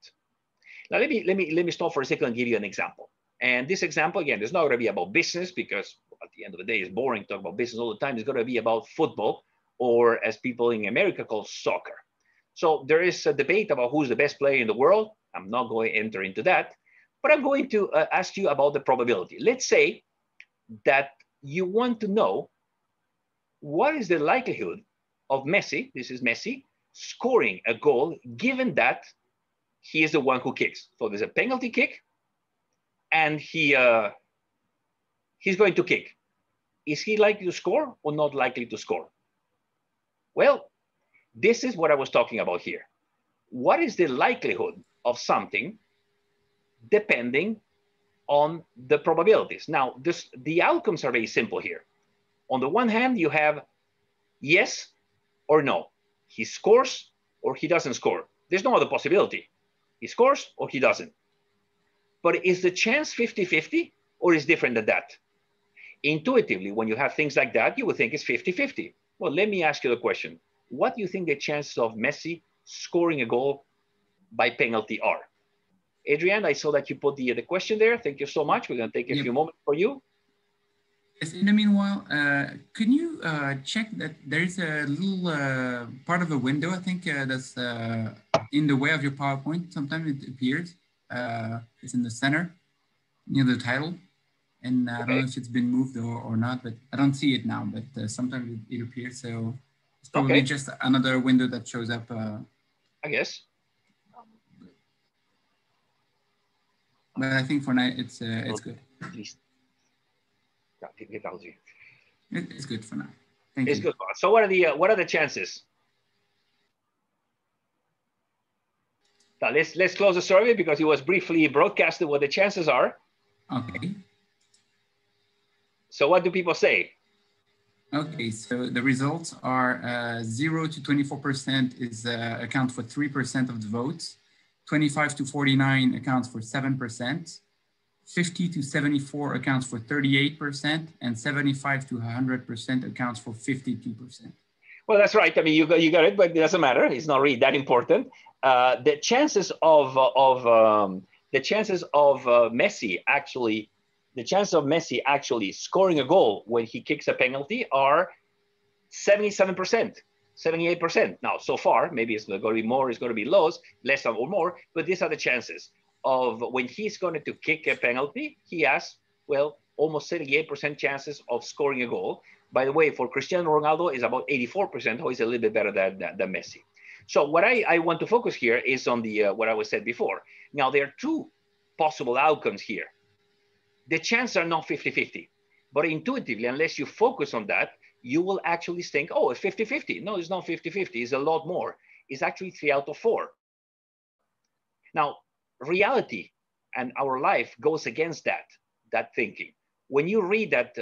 Now, let me stop for a second and give you an example. And this example, again, is not going to be about business, because at the end of the day, it's boring to talk about business all the time. It's going to be about football, or as people in America call soccer. So there is a debate about who's the best player in the world. I'm not going to enter into that, but I'm going to ask you about the probability. Let's say that you want to know what is the likelihood of Messi, this is Messi, scoring a goal, given that he is the one who kicks. So there's a penalty kick, and he's going to kick. Is he likely to score or not likely to score? Well, this is what I was talking about here. What is the likelihood of something depending on the probabilities? Now, the outcomes are very simple here. On the one hand, you have yes or no. He scores or he doesn't score. There's no other possibility. He scores or he doesn't. But is the chance 50-50 or is different than that? Intuitively, when you have things like that, you would think it's 50-50. Well, let me ask you the question. What do you think the chances of Messi scoring a goal by penalty are? Adrian, I saw that you put the question there. Thank you so much. We're going to take a few moments for you. Yes, in the meanwhile, can you check that there's a little part of a window, I think, that's in the way of your PowerPoint. Sometimes it appears. It's in the center, near the title. And I don't know if it's been moved or not, but I don't see it now, but sometimes it appears. So it's probably just another window that shows up. I guess. But I think for now, it's good. It's good for now. Thank you. Good. So what are the chances? Now let's close the survey because it was briefly broadcasted what the chances are. Okay. So what do people say? Okay, so the results are 0 to 24% is account for 3% of the votes, 25 to 49 accounts for 7%, 50 to 74 accounts for 38%, and 75 to 100% accounts for 52%. Well, that's right. I mean, you got it, but it doesn't matter. It's not really that important. The chances of Messi actually. The chance of Messi actually scoring a goal when he kicks a penalty are 77%, 78%. Now, so far, maybe it's going to be more, it's going to be less or more, but these are the chances of when he's going to kick a penalty, he has, well, almost 78% chances of scoring a goal. By the way, for Cristiano Ronaldo, is about 84%, who is a little bit better than Messi. So what I want to focus here is on the what I was said before. Now, there are two possible outcomes here. The chances are not 50-50, but intuitively, unless you focus on that, you will actually think, oh, it's 50-50. No, it's not 50-50. It's a lot more. It's actually 3 out of 4. Now, reality and our life goes against that thinking. When you read that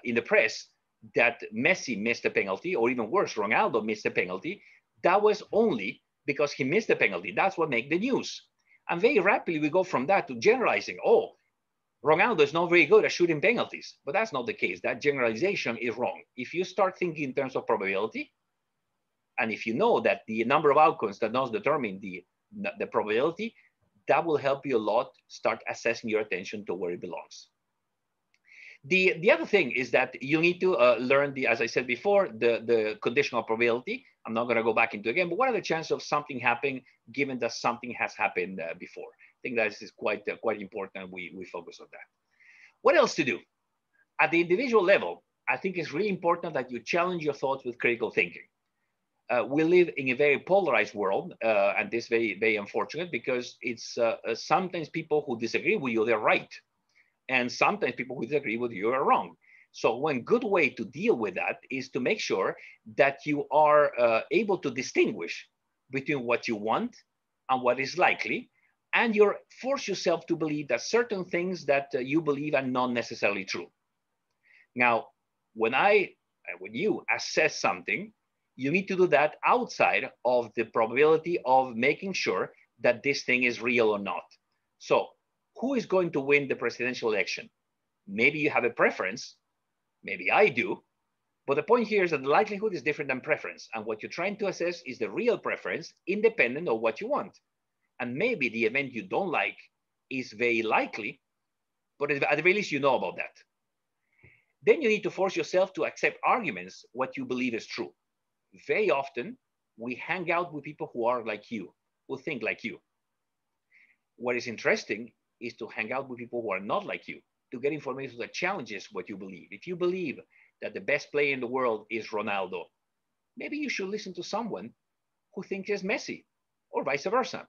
in the press that Messi missed a penalty, or even worse, Ronaldo missed a penalty, that was only because he missed a penalty. That's what made the news. And very rapidly, we go from that to generalizing, oh, Ronaldo is not very good at shooting penalties, but that's not the case. That generalization is wrong. If you start thinking in terms of probability, and if you know that the number of outcomes that does determine the probability, that will help you a lot start assessing your attention to where it belongs. The other thing is that you need to learn as I said before, the conditional probability. I'm not going to go back into it again, but what are the chances of something happening given that something has happened before? I think that is quite important. We focus on that. What else to do? At the individual level, I think it's really important that you challenge your thoughts with critical thinking. We live in a very polarized world, and this is very, very unfortunate because it's sometimes people who disagree with you, they're right. And sometimes people who disagree with you are wrong. So one good way to deal with that is to make sure that you are able to distinguish between what you want and what is likely, and you force yourself to believe that certain things that you believe are not necessarily true. Now, when you assess something, you need to do that outside of the probability of making sure that this thing is real or not. So who is going to win the presidential election? Maybe you have a preference, maybe I do, but the point here is that the likelihood is different than preference. And what you're trying to assess is the real preference independent of what you want. And maybe the event you don't like is very likely, but at the very least you know about that. Then you need to force yourself to accept arguments, what you believe is true. Very often, we hang out with people who are like you, who think like you. What is interesting is to hang out with people who are not like you, to get information that challenges what you believe. If you believe that the best player in the world is Ronaldo, maybe you should listen to someone who thinks it's Messi, or vice versa.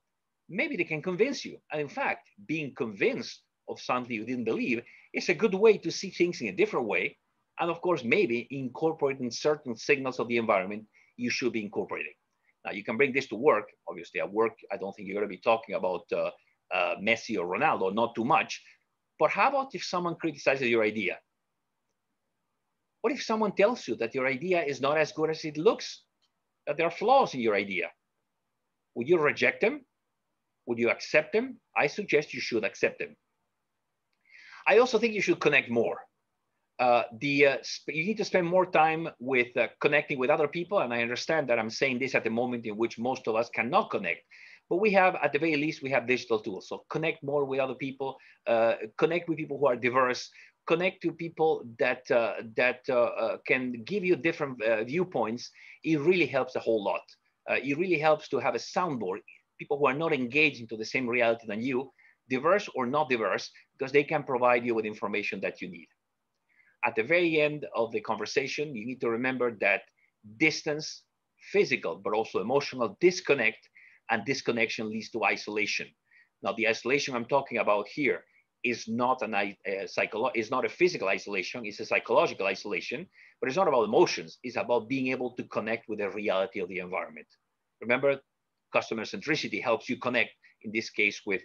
Maybe they can convince you. And in fact, being convinced of something you didn't believe is a good way to see things in a different way. And of course, maybe incorporating certain signals of the environment you should be incorporating. Now, you can bring this to work. Obviously, at work, I don't think you're going to be talking about Messi or Ronaldo, not too much. But how about if someone criticizes your idea? What if someone tells you that your idea is not as good as it looks, that there are flaws in your idea? Would you reject them? Would you accept them? I suggest you should accept them. I also think you should connect more. You need to spend more time with connecting with other people. And I understand that I'm saying this at the moment in which most of us cannot connect. But we have, at the very least, we have digital tools. So connect more with other people, connect with people who are diverse, connect to people that can give you different viewpoints. It really helps a whole lot. It really helps to have a soundboard, people who are not engaged into the same reality than you, diverse or not diverse, because they can provide you with information that you need. At the very end of the conversation, you need to remember that distance, physical, but also emotional disconnect, and disconnection leads to isolation. Now, the isolation I'm talking about here is not is not a physical isolation, it's a psychological isolation, but it's not about emotions, it's about being able to connect with the reality of the environment. Remember, customer centricity helps you connect, in this case, with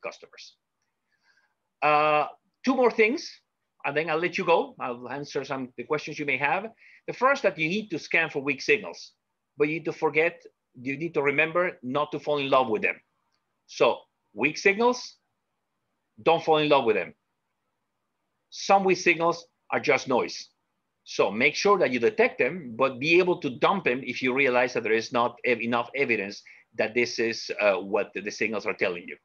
customers. Two more things, and then I'll let you go. I'll answer some of the questions you may have. The first, that you need to scan for weak signals, but you need to remember not to fall in love with them. So weak signals, don't fall in love with them. Some weak signals are just noise. So make sure that you detect them, but be able to dump them if you realize that there is not enough evidence that this is what the signals are telling you.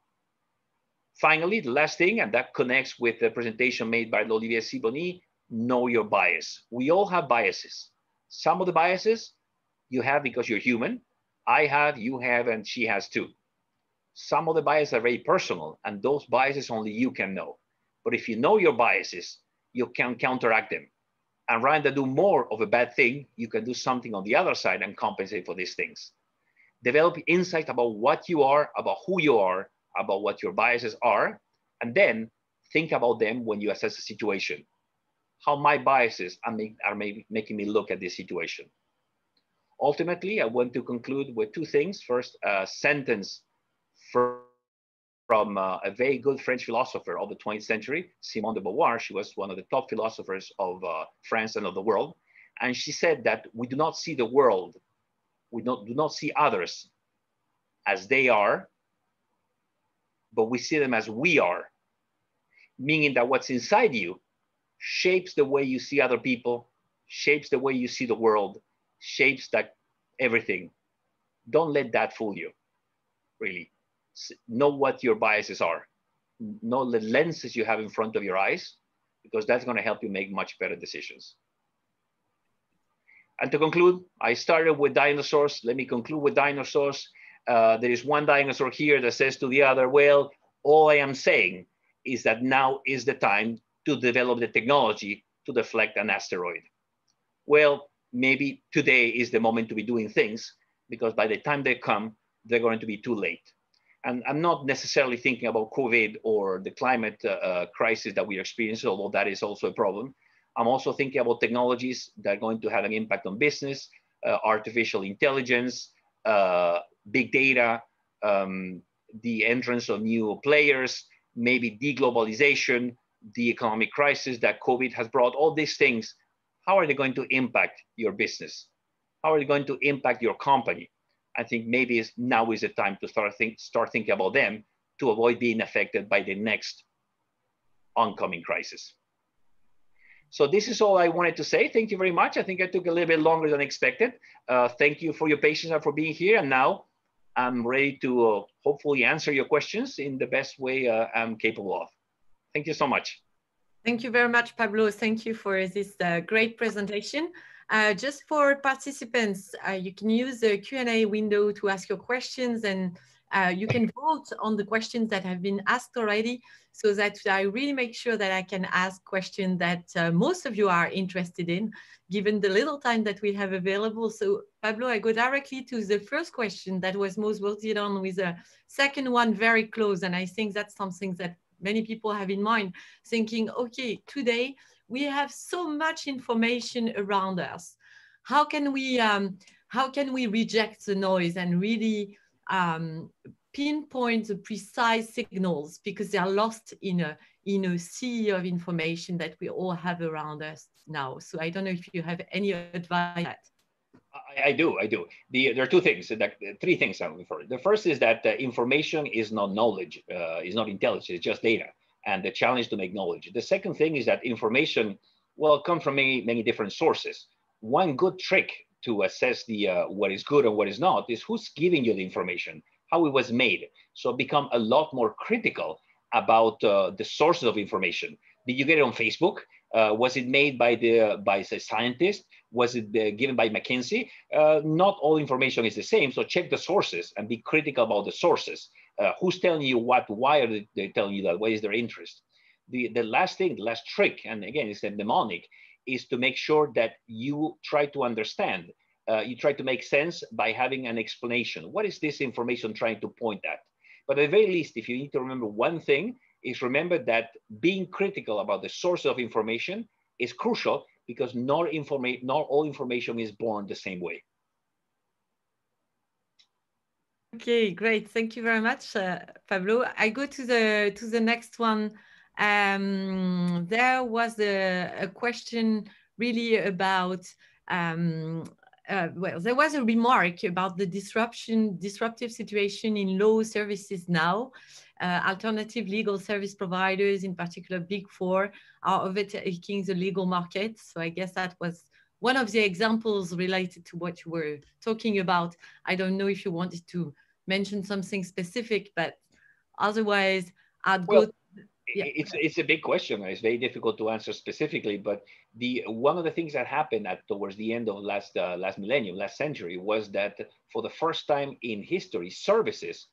Finally, the last thing, and that connects with the presentation made by Olivier Sibony, know your bias. We all have biases. Some of the biases you have because you're human. I have, you have, and she has too. Some of the biases are very personal, and those biases only you can know. But if you know your biases, you can counteract them. And rather than do more of a bad thing, you can do something on the other side and compensate for these things. Develop insight about what you are, about who you are, about what your biases are, and then think about them when you assess a situation. How my biases are making me look at this situation. Ultimately, I want to conclude with two things. First, a sentence from a very good French philosopher of the 20th century, Simone de Beauvoir. She was one of the top philosophers of France and of the world. And she said that we do not see the world, we do not see others as they are, but we see them as we are. Meaning that what's inside you shapes the way you see other people, shapes the way you see the world, shapes that everything. Don't let that fool you, really. Know what your biases are. Know the lenses you have in front of your eyes, because that's going to help you make much better decisions. And to conclude, I started with dinosaurs. Let me conclude with dinosaurs. There is one dinosaur here that says to the other, well, all I am saying is that now is the time to develop the technology to deflect an asteroid. Well, maybe today is the moment to be doing things, because by the time they come, they're going to be too late. And I'm not necessarily thinking about COVID or the climate crisis that we are experiencing, although that is also a problem. I'm also thinking about technologies that are going to have an impact on business, artificial intelligence, big data, the entrance of new players, maybe deglobalization, the economic crisis that COVID has brought. All these things, how are they going to impact your business? How are they going to impact your company? I think maybe now is the time to start thinking about them to avoid being affected by the next oncoming crisis. So this is all I wanted to say. Thank you very much. I think I took a little bit longer than expected. Thank you for your patience and for being here. And now I'm ready to hopefully answer your questions in the best way I'm capable of. Thank you so much. Thank you very much, Pablo. Thank you for this great presentation. Just for participants, you can use the Q&A window to ask your questions, and you can vote on the questions that have been asked already, so that I really make sure that I can ask questions that most of you are interested in, given the little time that we have available. So Pablo, I go directly to the first question that was most voted on, with the second one very close. And I think that's something that many people have in mind, thinking, okay, today we have so much information around us. How can we reject the noise and really pinpoint the precise signals, because they are lost in a sea of information that we all have around us now? So I don't know if you have any advice on that. I do. There are two things, three things I'm looking for. The first is that information is not knowledge, is not intelligence, it's just data, and the challenge to make knowledge. The second thing is that information, well, comes from many different sources. One good trick to assess what is good and what is not is who's giving you the information, how it was made. So become a lot more critical about the sources of information. Did you get it on Facebook? Was it made by a scientist? Was it given by McKinsey? Not all information is the same, so check the sources and be critical about the sources. Who's telling you what? Why are they telling you that? What is their interest? The last thing, the last trick, and again, it's a mnemonic, is to make sure that you try to understand. You try to make sense by having an explanation. What is this information trying to point at? But at the very least, if you need to remember one thing, is remember that being critical about the source of information is crucial, because not all information is born the same way. Okay, great. Thank you very much, Pablo. I go to the next one. There was a question really about well, there was a remark about the disruptive situation in law services now. Alternative legal service providers, in particular Big Four, are overtaking the legal market. So I guess that was one of the examples related to what you were talking about. I don't know if you wanted to mention something specific, but otherwise I'd go. Yeah. It's a big question. It's very difficult to answer specifically, but one of the things that happened towards the end of last millennium, last century, was that for the first time in history, services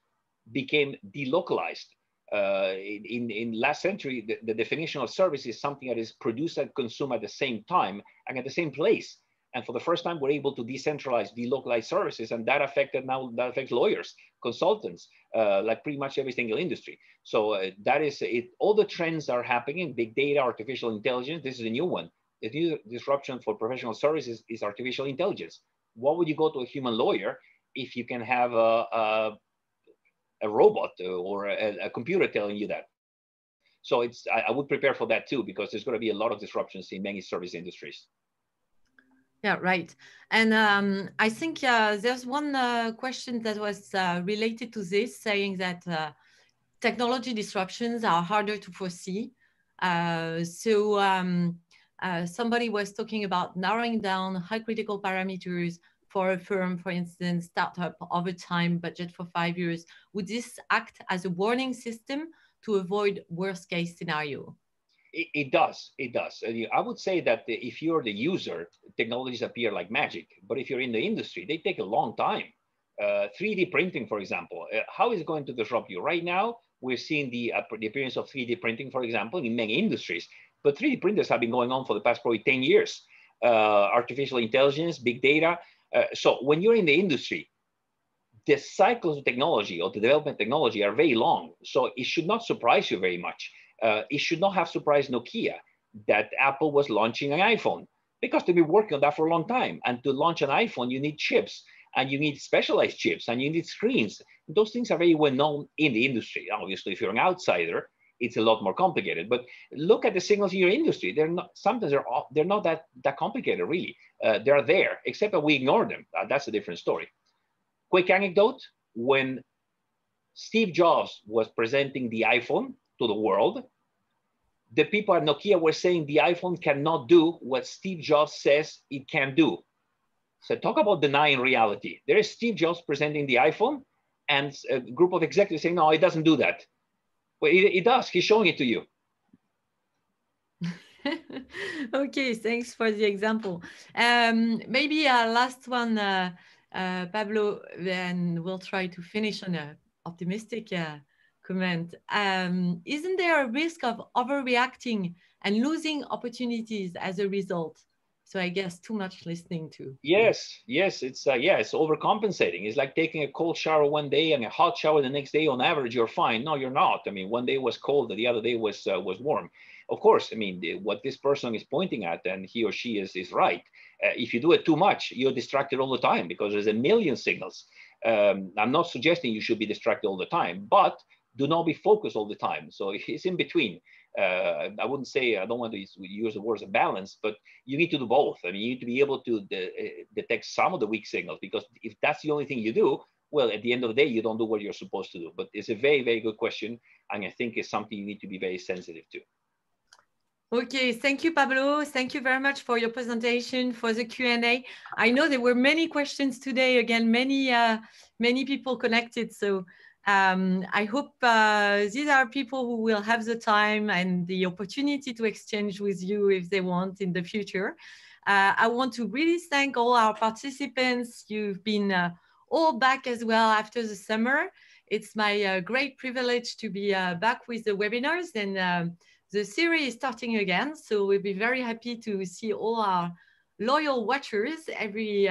became delocalized. In last century, the definition of service is something that is produced and consumed at the same time and at the same place. And for the first time, we're able to decentralize, delocalize services, and that affects lawyers, consultants, like pretty much every single industry. So that is it. All the trends are happening: big data, artificial intelligence. This is a new one. The new disruption for professional services is artificial intelligence. Why would you go to a human lawyer if you can have a robot or a computer telling you that? So I would prepare for that too, because there's going to be a lot of disruptions in many service industries. Yeah, right. And I think there's one question that was related to this, saying that technology disruptions are harder to foresee. Somebody was talking about narrowing down high critical parameters for a firm, for instance, startup over time, budget for 5 years. Would this act as a warning system to avoid worst case scenario? It does. I would say that if you're the user, technologies appear like magic. But if you're in the industry, they take a long time. 3D printing, for example, how is it going to disrupt you? Right now, we're seeing the appearance of 3D printing, for example, in many industries. But 3D printers have been going on for the past probably 10 years. Artificial intelligence, big data. So when you're in the industry, the cycles of technology or the development technology are very long. So it should not surprise you very much. It should not have surprised Nokia that Apple was launching an iPhone, because they've been working on that for a long time. And to launch an iPhone, you need chips, and you need specialized chips, and you need screens. Those things are very well known in the industry. Obviously, if you're an outsider, it's a lot more complicated. But look at the signals in your industry. They're not that complicated, really. They're there, except that we ignore them. That's a different story. Quick anecdote: when Steve Jobs was presenting the iPhone to the world, the people at Nokia were saying the iPhone cannot do what Steve Jobs says it can do. So talk about denying reality. There is Steve Jobs presenting the iPhone, and a group of executives saying, no, it doesn't do that. Well, it does. He's showing it to you. Okay, thanks for the example. Maybe a last one, Pablo, then we'll try to finish on an optimistic comment. Isn't there a risk of overreacting and losing opportunities as a result? So I guess too much listening to. Yes, it's overcompensating. It's like taking a cold shower one day and a hot shower the next day. On average, you're fine. No, you're not. I mean, one day was cold, the other day was warm. Of course, I mean, what this person is pointing at, and he or she is right. If you do it too much, you're distracted all the time, because there's a million signals. I'm not suggesting you should be distracted all the time, but do not be focused all the time. So it's in between. I wouldn't say, I don't want to use the words of balance, but you need to do both. I mean, you need to be able to detect some of the weak signals, because if that's the only thing you do, well, at the end of the day, you don't do what you're supposed to do. But it's a very, very good question. And I think it's something you need to be very sensitive to. Okay, thank you, Pablo. Thank you very much for your presentation, for the Q&A. I know there were many questions today. Again, many people connected. So I hope these are people who will have the time and the opportunity to exchange with you if they want in the future. I want to really thank all our participants. You've been all back as well after the summer. It's my great privilege to be back with the webinars, and the series is starting again. So we'll be very happy to see all our loyal watchers every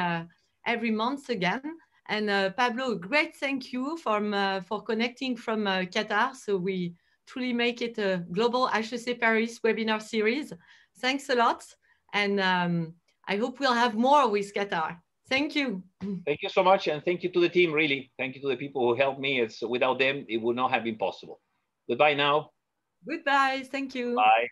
month again. And Pablo, a great thank you for connecting from Qatar. So we truly make it a global HEC Paris webinar series. Thanks a lot. And I hope we'll have more with Qatar. Thank you. Thank you so much. And thank you to the team, really. Thank you to the people who helped me. Without them, it would not have been possible. Goodbye now. Goodbye. Thank you. Bye.